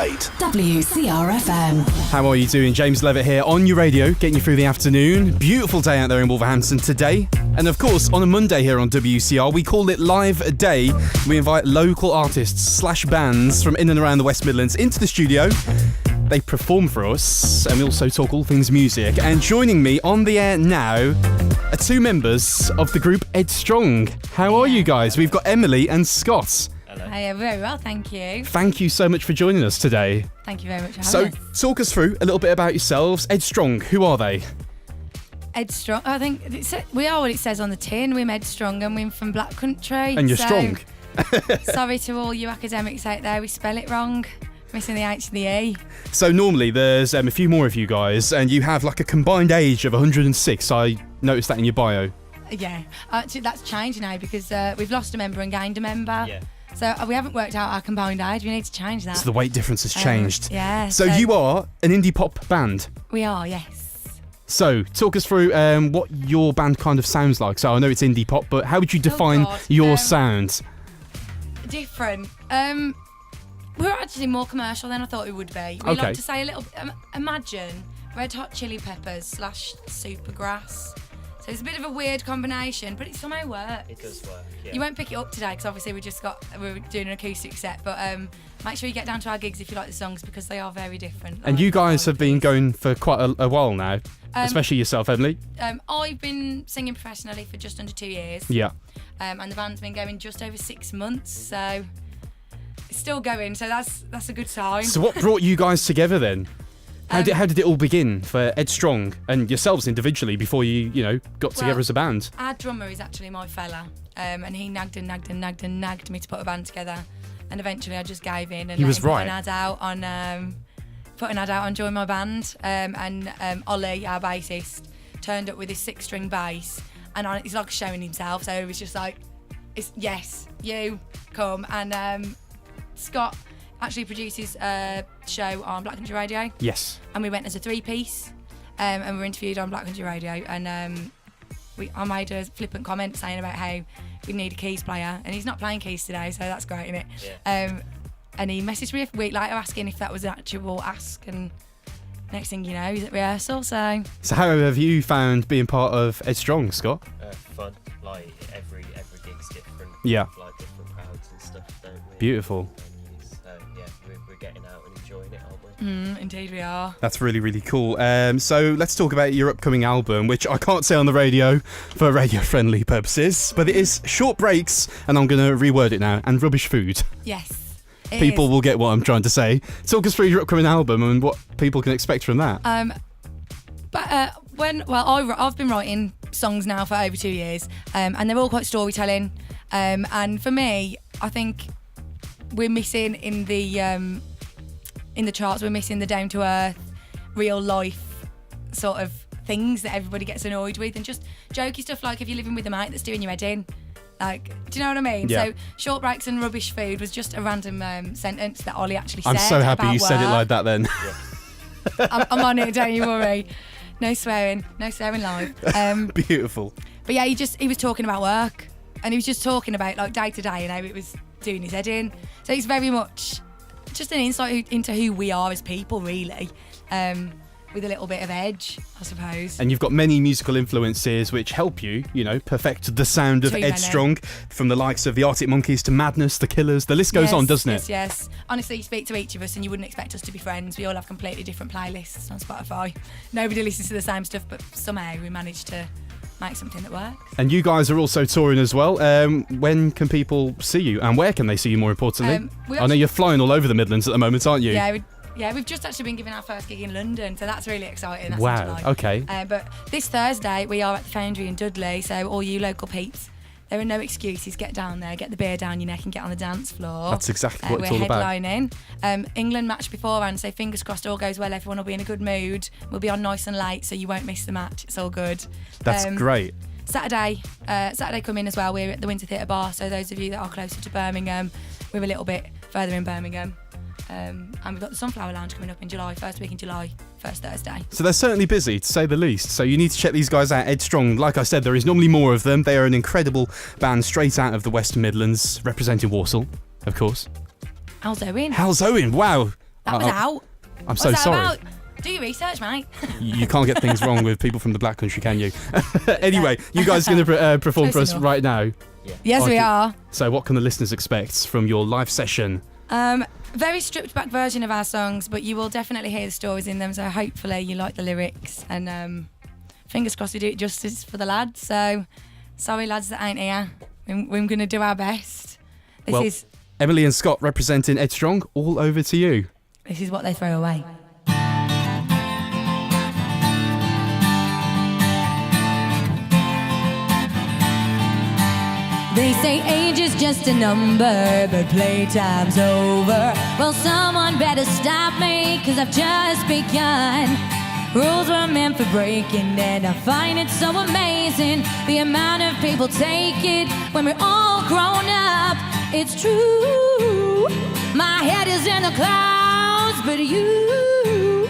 101.8 WCR FM. How are you doing? James Levitt here on your radio, getting you through the afternoon. Beautiful day out there in Wolverhampton today. And of course, on a Monday here on WCR, we call it Live Day. We invite local artists / bands from in and around the West Midlands into the studio. They perform for us, and we also talk all things music. And joining me on the air now are two members of the group Ed Strong. How are you guys? We've got Emily and Scott. Hello. Hi, very well, thank you. Thank you so much for joining us today. Thank you very much for having us. So, talk us through a little bit about yourselves. Ed Strong, who are they? Ed Strong, I think we are what it says on the tin. We're Ed Strong and we're from Black Country. And you're strong. Sorry to all you academics out there, we spell it wrong. Missing the H and the E. So normally there's a few more of you guys and you have like a combined age of 106. I noticed that in your bio. Yeah, actually that's changed now because we've lost a member and gained a member. Yeah. So we haven't worked out our combined age. We need to change that. So the weight difference has changed. Yeah. So you are an indie pop band. We are, yes. So talk us through what your band kind of sounds like. So I know it's indie pop, but how would you define your sound? Different. We're actually more commercial than I thought we would be. We like to say a little. Imagine Red Hot Chili Peppers / Supergrass. So it's a bit of a weird combination, but it somehow works. It does work, yeah. You won't pick it up today because obviously we're doing an acoustic set, but make sure you get down to our gigs if you like the songs because they are very different. And you guys have been going for quite a while now, especially yourself, Emily. I've been singing professionally for just under 2 years. Yeah. And the band's been going just over 6 months, so it's still going. So that's a good sign. So what brought you guys together then? How did it all begin for Ed Strong and yourselves individually before you got together as a band? Our drummer is actually my fella, and he nagged me to put a band together, and eventually I just gave in and he was right. put an ad out on join my band, and Ollie, our bassist, turned up with his 6-string bass, and he's like showing himself, so it was just like, yes, you come, and Scott actually produces a show on Black Country Radio. Yes. And we went as a 3-piece, and we were interviewed on Black Country Radio, and I made a flippant comment saying about how we need a keys player, and he's not playing keys today, so that's great, isn't it? Yeah. And he messaged me a week later asking if that was an actual ask, and next thing you know, he's at rehearsal, so... So how have you found being part of Ed Strong, Scott? Fun. Like, every gig's different. Yeah. Like, different crowds and stuff, don't we? Beautiful. We're getting out and enjoying it, aren't we? Indeed we are. That's really, really cool. So let's talk about your upcoming album, which I can't say on the radio for radio-friendly purposes, but it is Short Breaks, and I'm going to reword it now, and Rubbish Food. Yes. People will get what I'm trying to say. Talk us through your upcoming album and what people can expect from that. I've been writing songs now for over 2 years, and they're all quite storytelling. And for me, I think we're missing in the charts. We're missing the down to earth, real life sort of things that everybody gets annoyed with, and just jokey stuff like if you're living with a mate that's doing your head in. Like, do you know what I mean? Yeah. So, Short Breaks and Rubbish Food was just a random sentence that Ollie actually said. I'm so happy you said it like that then. I'm on it, don't you worry. No swearing live. Beautiful. But yeah, he was talking about work, and he was just talking about like day to day and how it was doing his head in. So it's very much just an insight into who we are as people, really. With a little bit of edge, I suppose. And you've got many musical influences which help you, perfect the sound of Ed Strong, from the likes of the Arctic Monkeys to Madness, the Killers. The list goes on, doesn't it? Yes. Honestly, you speak to each of us and you wouldn't expect us to be friends. We all have completely different playlists on Spotify. Nobody listens to the same stuff, but somehow we managed to make something that works. And you guys are also touring as well. When can people see you, and where can they see you, more importantly? I know you're flying all over the Midlands at the moment, aren't you? Yeah, we've just actually been given our first gig in London, so that's really exciting. That's wow, okay. But this Thursday, we are at the Foundry in Dudley, so all you local peeps, there are no excuses. Get down there, get the beer down your neck and get on the dance floor. That's exactly what it's all about. We're headlining. England match beforehand, so fingers crossed all goes well. Everyone will be in a good mood. We'll be on nice and late, so you won't miss the match. It's all good. That's great. Saturday coming as well. We're at the Winter Theatre Bar, so those of you that are closer to Birmingham, we're a little bit further in Birmingham. And we've got the Sunflower Lounge coming up in July, first week in July, first Thursday. So they're certainly busy, to say the least. So you need to check these guys out. Ed Strong, like I said, there is normally more of them. They are an incredible band straight out of the West Midlands, representing Walsall, of course. How's Owen? How's Owen? Wow. That was out. I'm so What's that sorry. about? Do your research, mate. You can't get things wrong with people from the Black Country, can you? Anyway, you guys are going to perform for Close us enough. right now. Yes, we are. So what can the listeners expect from your live session? Very stripped back version of our songs, but you will definitely hear the stories in them. So hopefully you like the lyrics, and fingers crossed we do it justice for the lads. So sorry, lads that ain't here. We're going to do our best. This Emily and Scott representing Ed Strong. All over to you. is what they throw away. They say age is just a number, but playtime's over. Well, someone better stop me, 'cause I've just begun. Rules were meant for breaking, and I find it so amazing the amount of people take it when we're all grown up. It's true, my head is in the clouds, but you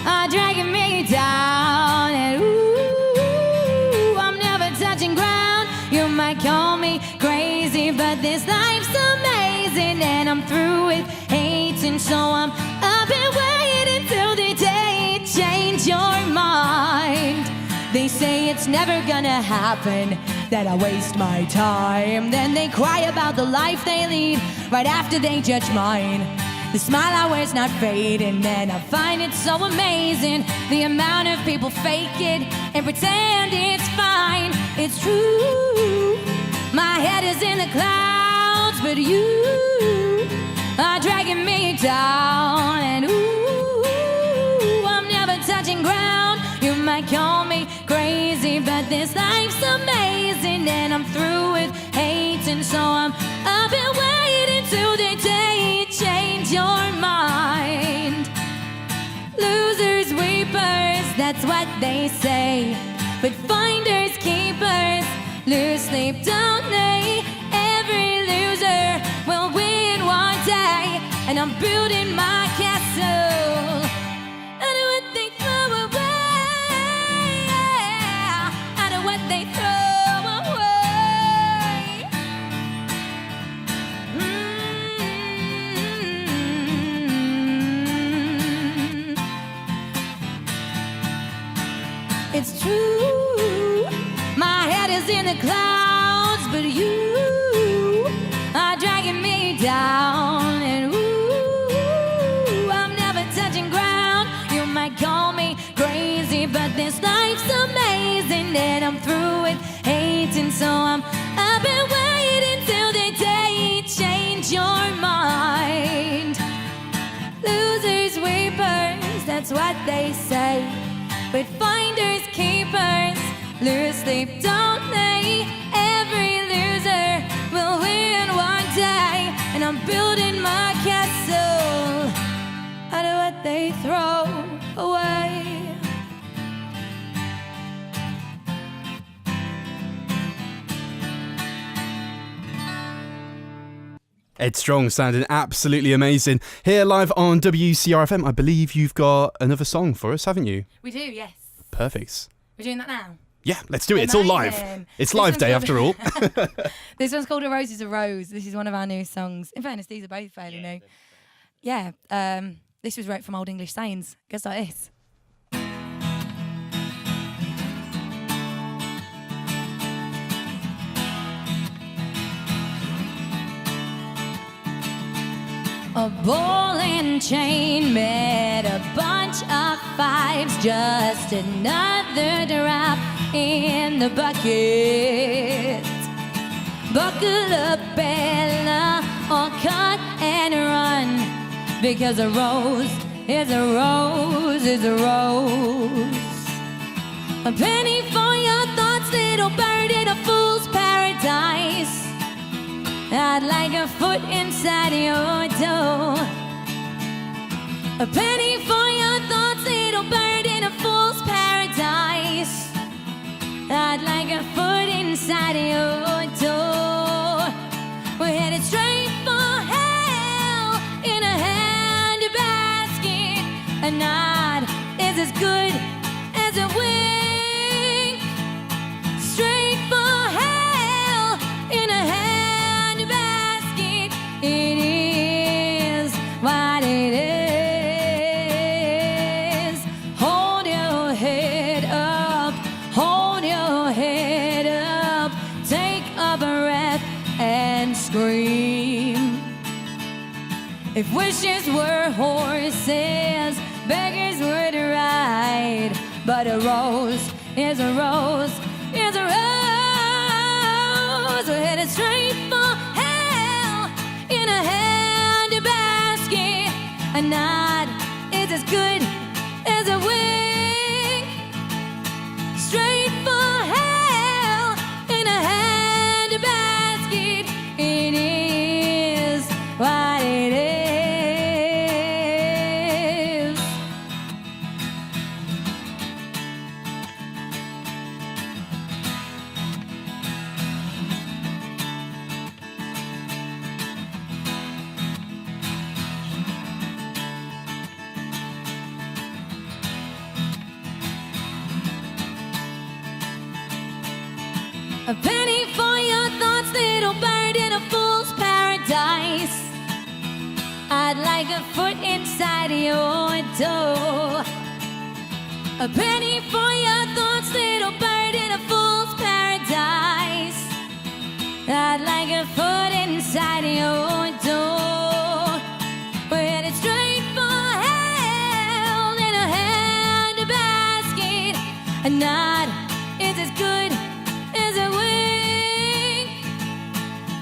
are dragging me down, and ooh, I'm never touching ground. You might call me crazy, but this life's amazing, and I'm through with hating, so I'm up and waiting till the day change your mind. They say it's never gonna happen, that I waste my time. Then they cry about the life they lead right after they judge mine. The smile I wear's not fading, and I find it so amazing the amount of people fake it and pretend it's fine. It's true, my head is in the clouds, but you are dragging me down, and ooh, I'm never touching ground. You might call me crazy, but this life's amazing, and I'm through with hating, so I'm up and waiting till the day change your mind. Losers, weepers, that's what they say, but finders, keepers lose sleep, don't they? Every loser will win one day, and I'm building my castle out of what they throw away, out of what they throw away. It's true, my head is in the clouds, but you are dragging me down, and ooh, I'm never touching ground. You might call me crazy, but this life's amazing, and I'm through with hating, so I'm up and waiting till the day change your mind. Losers, weepers, that's what they say, but finders, keepers lose sleep, don't they? Every loser will win one day, and I'm building my castle out of what they throw away. Ed Strong sounding absolutely amazing. Here live on WCR FM. I believe you've got another song for us, haven't you? We do, yes. Perfect. We're doing that now. Yeah, let's do it. It's all live. Amazing. It's This live one's day called- after all. This one's called A Rose is a Rose. This is one of our new songs. In fairness, these are both fairly new. Yeah, this was wrote from Old English sayings. Goes like this. A ball and chain met a bunch of fives, just another drop in the bucket. Buckle up, Bella, or cut and run, because a rose is a rose is a rose. A penny for your thoughts, little bird in a fool's paradise. I'd like a foot inside your door. A penny for your thoughts, little bird in a fool's paradise. I'd like a foot inside your door. We're headed straight for hell in a handbasket. A nod is as good as a wink. Straight for hell in a handbasket. It is what it is. scream. If wishes were horses, beggars would ride. But a rose is a rose, is a rose. We're headed straight for hell in a handbasket. A nod is as good as a wink. Straight for hell in a handbasket. It is what it is. A penny for your thoughts, little bird in a fool's paradise. I'd like a foot inside your door. A penny for your thoughts, little bird in a fool's paradise. I'd like a foot inside your door. We're headed straight for hell in a handbasket. A nod is as good as a wink.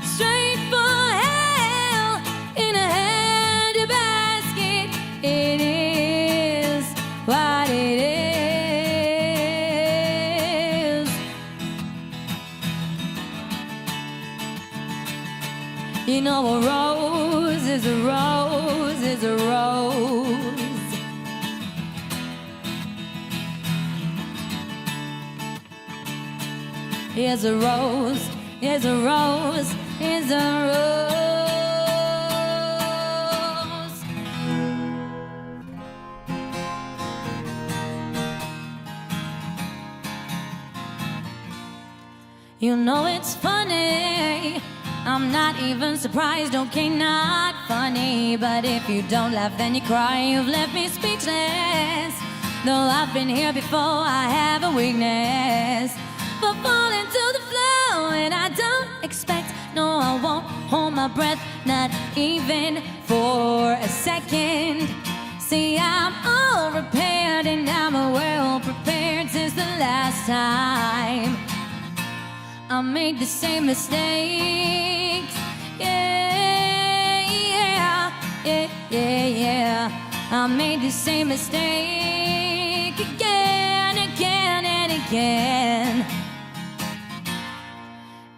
Straight for hell in a handbasket. It is what it is. You know a rose is a rose is a rose. Here's a rose, here's a rose, here's a rose. You know it's funny, I'm not even surprised, okay, not funny. But if you don't laugh then you cry, you've left me speechless. Though I've been here before, I have a weakness for falling to the floor, and I don't expect, no, I won't hold my breath, not even for a second. See, I'm all repaired and I'm well prepared since the last time I made the same mistakes. Yeah, yeah, yeah, yeah, yeah. I made the same mistake again, again, and again.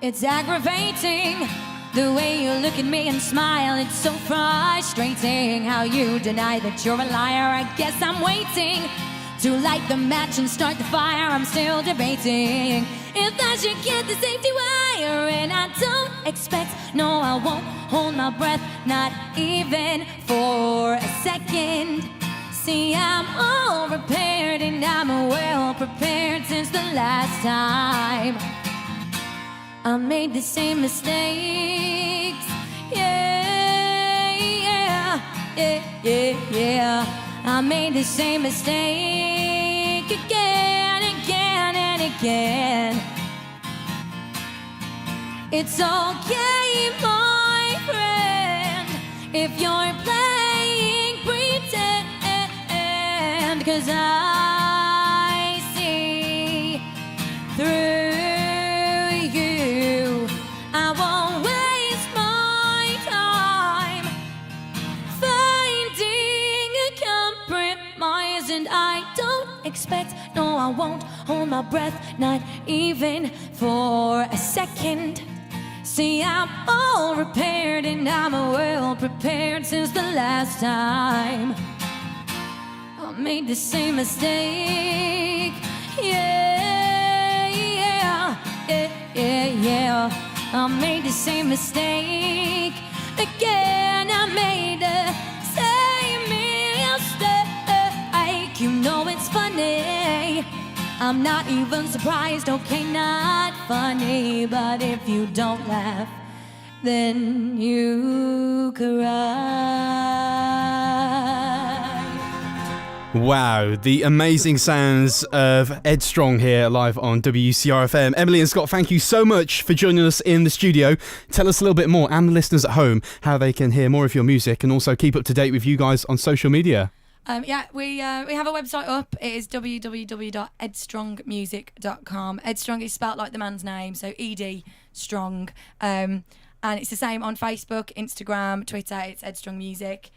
It's aggravating the way you look at me and smile. It's so frustrating how you deny that you're a liar. I guess I'm waiting to light the match and start the fire. I'm still debating if I should get the safety wire. And I don't expect, no, I won't hold my breath, not even for a second. See, I'm all repaired and I'm well prepared since the last time I made the same mistakes. Yeah, yeah, yeah, yeah, yeah. I made the same mistake again, again, and again. It's okay, my friend, if you're playing pretend, 'cause I see through you. I won't waste my time finding a compromise, and I don't expect, no, I won't hold my breath, not even for a second. See, I'm all repaired and I'm well prepared since the last time I made the same mistake. Yeah, yeah, yeah, yeah, yeah. I made the same mistake again. I made the same mistake. You know it's funny, I'm not even surprised, okay, not funny. But if you don't laugh, then you cry. Wow, the amazing sounds of Ed Strong here live on WCR FM. Emily and Scott, thank you so much for joining us in the studio. Tell us a little bit more, and the listeners at home, how they can hear more of your music and also keep up to date with you guys on social media. We have a website up. It is www.edstrongmusic.com. Ed Strong is spelt like the man's name, so ED Strong. And it's the same on Facebook, Instagram, Twitter. It's Ed Strong Music.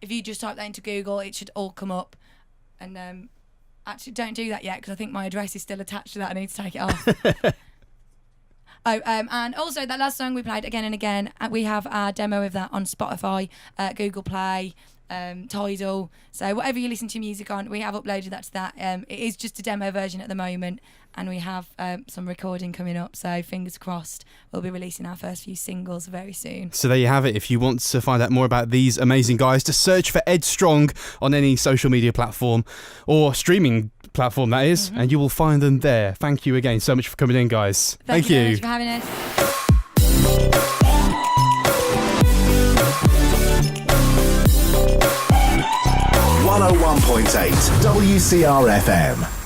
If you just type that into Google, it should all come up. And actually, don't do that yet because I think my address is still attached to that. I need to take it off. And also that last song we played again and again, we have our demo of that on Spotify, Google Play, Tidal. So whatever you listen to music on, we have uploaded that to that. It is just a demo version at the moment, and we have some recording coming up. So fingers crossed, we'll be releasing our first few singles very soon. So there you have it. If you want to find out more about these amazing guys, just search for Ed Strong on any social media platform or streaming platform, that is, and you will find them there. Thank you again so much for coming in, guys. Thank you very much for having us. 101.8 WCR FM.